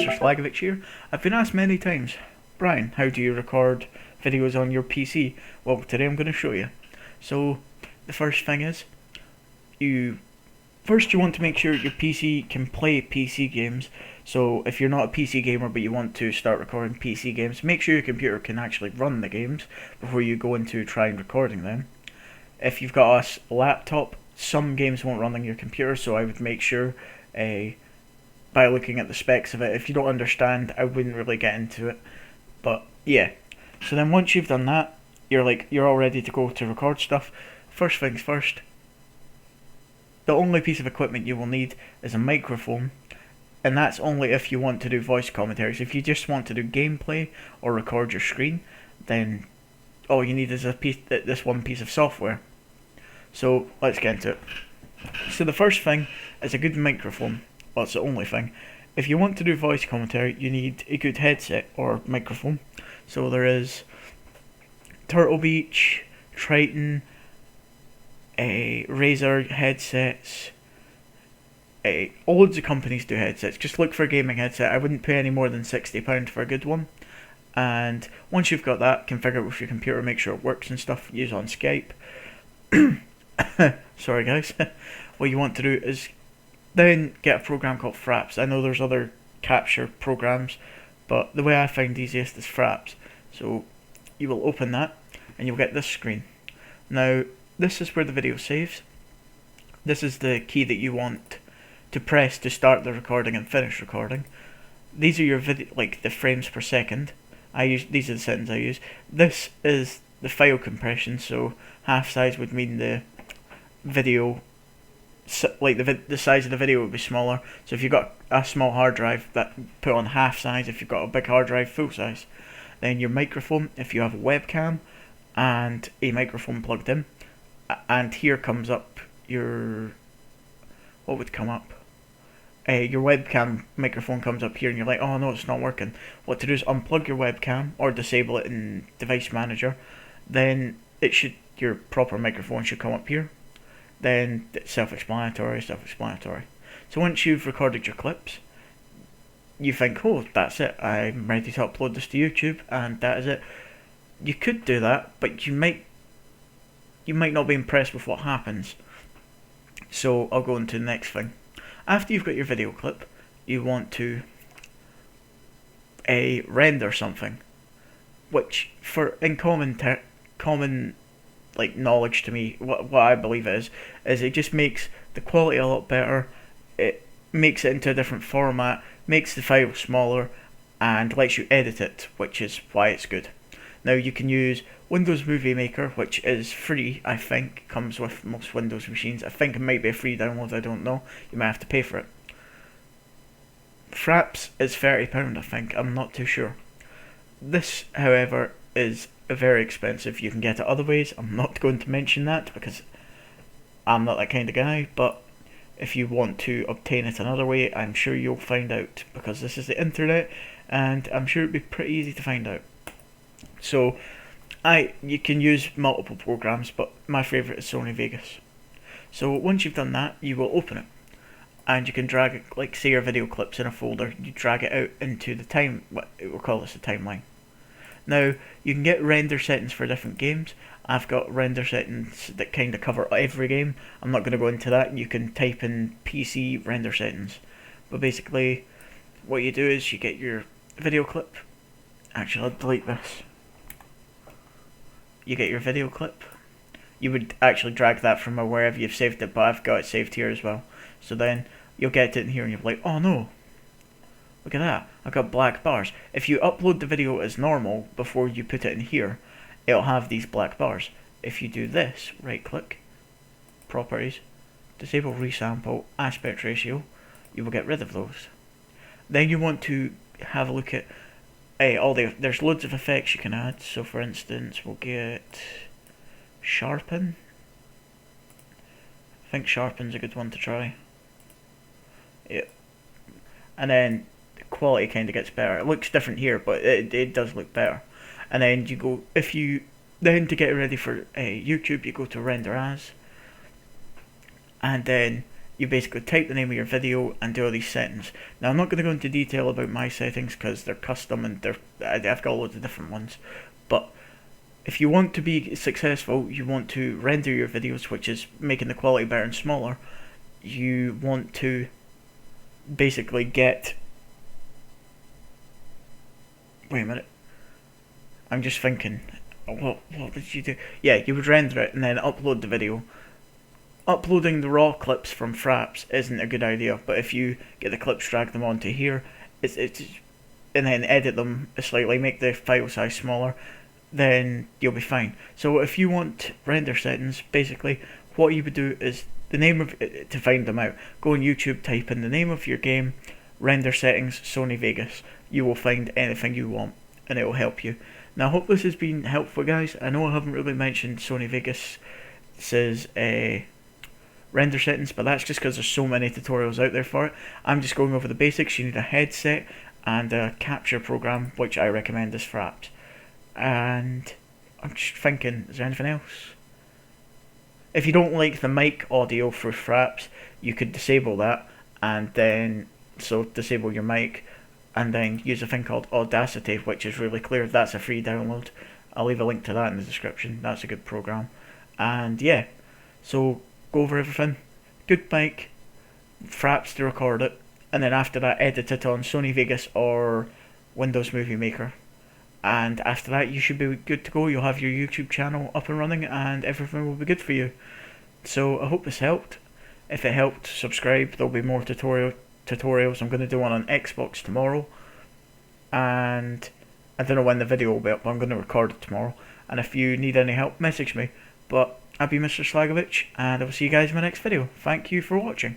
Mr. Slagovic here. I've been asked many times, Brian, how do you record videos on your PC? Well, today I'm going to show you. So, the first thing is, you want to make sure your PC can play PC games. So, if you're not a PC gamer but you want to start recording PC games, make sure your computer can actually run the games before you go into trying recording them. If you've got a laptop, some games won't run on your computer, so I would make sure by looking at the specs of it. If you don't understand, I wouldn't really get into it. But yeah. So then once you've done that, you're all ready to go to record stuff. First things first, the only piece of equipment you will need is a microphone, and that's only if you want to do voice commentaries. If you just want to do gameplay or record your screen, then all you need is this one piece of software. So let's get into it. So the first thing is a good microphone. Well, it's the only thing. If you want to do voice commentary, you need a good headset or microphone. So there is Turtle Beach, Triton, Razer headsets. Loads of companies do headsets. Just look for a gaming headset. I wouldn't pay any more than £60 for a good one. And once you've got that, configure it with your computer, make sure it works and stuff. Use on Skype. Sorry guys. What you want to do is then get a program called Fraps. I know there's other capture programs, but the way I find easiest is Fraps. So you will open that and you'll get this screen. Now this is where the video saves. This is the key that you want to press to start the recording and finish recording. These are your video, like the frames per second. These are the settings I use. This is the file compression. So half size would mean the video, like the size of the video would be smaller. So if you've got a small hard drive, that put on half size. If you've got a big hard drive, full size. Then your microphone, if you have a webcam and a microphone plugged in, and here comes up your, what would come up? Your webcam microphone comes up here and you're like, oh no, it's not working. What to do is unplug your webcam or disable it in Device Manager. Then your proper microphone should come up here. Then it's self-explanatory. So once you've recorded your clips, you think, oh, that's it, I'm ready to upload this to YouTube, and that is it. You could do that, but you might not be impressed with what happens. So I'll go into the next thing. After you've got your video clip, you want to render something, which in common like knowledge to me, what I believe is it just makes the quality a lot better. It makes it into a different format, makes the file smaller, and lets you edit it, which is why it's good. Now you can use Windows Movie Maker, which is free, I think, comes with most Windows machines. I think it might be a free download, I don't know. You might have to pay for it. Fraps is £30, I think, I'm not too sure. This, however, is very expensive. You can get it other ways. I'm not going to mention that because I'm not that kind of guy, but if you want to obtain it another way, I'm sure you'll find out, because this is the internet and I'm sure it'd be pretty easy to find out. So you can use multiple programs, but my favourite is Sony Vegas. So once you've done that, you will open it and you can drag it, like say your video clips in a folder, you drag it out into the we'll call this a timeline. Now you can get render settings for different games. I've got render settings that kind of cover every game. I'm not going to go into that. You can type in PC render settings, but basically what you do is you get your video clip. Actually, I'll delete this. You get your video clip. You would actually drag that from wherever you've saved it, but I've got it saved here as well. So then you'll get it in here and you'll be like, oh no, look at that, I've got black bars. If you upload the video as normal before you put it in here, it'll have these black bars. If you do this, right click, properties, disable resample, aspect ratio, you will get rid of those. Then you want to have a look at there's loads of effects you can add. So for instance, we'll get sharpen. I think sharpen's a good one to try. Yeah. And then the quality kind of gets better. It looks different here, but it does look better. And then you go, then to get it ready for YouTube, you go to render as, and then you basically type the name of your video and do all these settings. Now I'm not going to go into detail about my settings because they're custom and I've got loads of different ones, but if you want to be successful, you want to render your videos, which is making the quality better and smaller. You want to basically get... Wait a minute. I'm just thinking. What did you do? Yeah, you would render it and then upload the video. Uploading the raw clips from Fraps isn't a good idea, but if you get the clips, drag them onto here, it's and then edit them slightly, make the file size smaller, then you'll be fine. So if you want render settings, basically what you would do is the name of to find them out. Go on YouTube, type in the name of your game, render settings, Sony Vegas. You will find anything you want, and it will help you. Now I hope this has been helpful, guys. I know I haven't really mentioned Sony Vegas says render settings, but that's just because there's so many tutorials out there for it. I'm just going over the basics. You need a headset and a capture program, which I recommend is Fraps. And I'm just thinking, is there anything else? If you don't like the mic audio for Fraps, you could disable that, and then disable your mic, and then use a thing called Audacity, which is really clear. That's a free download. I'll leave a link to that in the description. That's a good program. And yeah, so go over everything. Good mic, Fraps to record it, and then after that edit it on Sony Vegas or Windows Movie Maker. And after that you should be good to go. You'll have your YouTube channel up and running and everything will be good for you. So I hope this helped. If it helped, subscribe. There'll be more tutorials. I'm going to do one on Xbox tomorrow, and I don't know when the video will be up, but I'm going to record it tomorrow. And if you need any help, message me. But I'll be Mr. Slagovich, and I will see you guys in my next video. Thank you for watching.